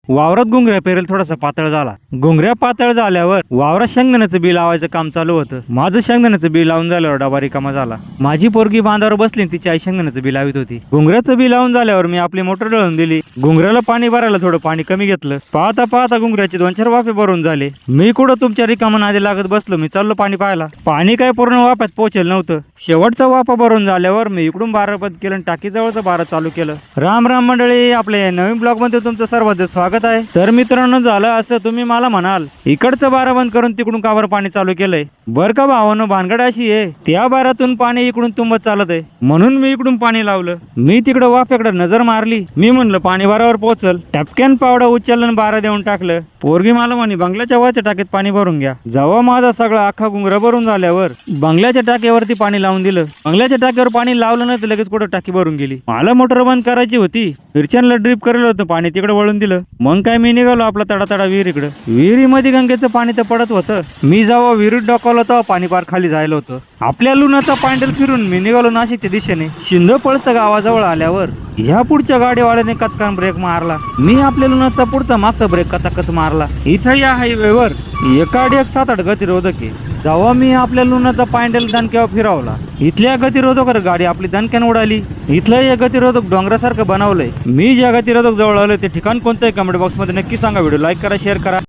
वावरात घुंगऱ्या पेरेल थोडासा पातळ झाला. घुंगऱ्या पातळ झाल्यावर वावरात शेंगदाण्याचं बी लावायचं काम चालू होतं. माझं शेंगदाण्याचं बी लावून झाल्यावर डबा रिकामा झाला. माझी पोरगी बांधावर बसली आणि तिची आई शेंगदाण्याचं बी लावित होती. घुंगऱ्याचं बी लावून झाल्यावर मी आपली मोटर डळून दिली. घुंगऱ्याला पाणी भरायला थोडं पाणी कमी घेतलं. पाहता पाहता घुंगऱ्याचे 2-4 वाफे भरून झाले. मी कुठं तुमच्या रिकामा नादी लागत बसलो. मी चाललो पाणी पाहायला. पाणी काय पूर्ण वाफ्यात पोहोचेल नव्हतं. शेवटचा वाफा भरून झाल्यावर मी इकडून बारा बंद केलं आणि टाकीजवळचं बारा चालू केलं. राम राम मंडळी, आपल्या नवीन ब्लॉग मध्ये तुमचं सर्वांचं स्वागत आहे. तर मित्रांनो, झालं असं तुम्ही मला म्हणाल इकडचं बारा बंद करून तिकडून कावर पाणी चालू केलंय. बर का भावानो, भानगड अशी आहे त्या बारातून पाणी इकडून तुंबत चालत आहे म्हणून मी इकडून पाणी लावलं. मी तिकडं वाफ्याकडे नजर मारली. मी म्हणलं पाणी बारावर पोहोचल. टपक्यान पावडा उचललं बारा देऊन टाकलं. पोरगी मला म्हणे बंगल्याच्या वरच्या टाकीत पाणी भरून घ्या. जेव्हा माझा सगळा अख्खा घुंगरा भरून झाल्यावर बंगल्याच्या टाकीवरती पाणी लावून दिलं. बंगल्याच्या टाकीवर पाणी लावलं नाही तर लगेच कुठं टाकी भरून गेली. मला मोटर बंद करायची होती. मिरच्यांना ड्रीप करेल होतं पाणी, तिकडे वळून दिलं. मग काय मी निघालो आपला तडातडा विहिरीकडे. विहिरीमध्ये गंगेचं पाणी तर पडत होतं. मी जेव्हा विहिरीत डोकावलं तेव्हा पाणी पार खाली जायला होतं. आपल्या लुणाचा पांडल फिरून मी निघालो नाशिकच्या दिशेने. शिंदपळस गावाजवळ आल्यावर ह्या पुढच्या गाडीवाल्याने कचकान ब्रेक मारला. मी आपल्या लुणाचा पुढचा मागचा ब्रेक कचाकच मारला. इथं या हायवेवर एकाडी 7-8 गतिरोधक आहे. जेव्हा मी आपल्या लुणाचा पांडल दणक्यावर फिरवला, इथल्या गतिरोधकावर गाडी आपली दणक्यान उडाली. इथलं हे गतिरोधक डोंगरासारखं बनवलंय. मी ज्या गतिरोधक जवळ आलोय ते ठिकाण कोणतं आहे कमेंट बॉक्स मध्ये नक्की सांगा. व्हिडिओ लाईक करा, शेअर करा.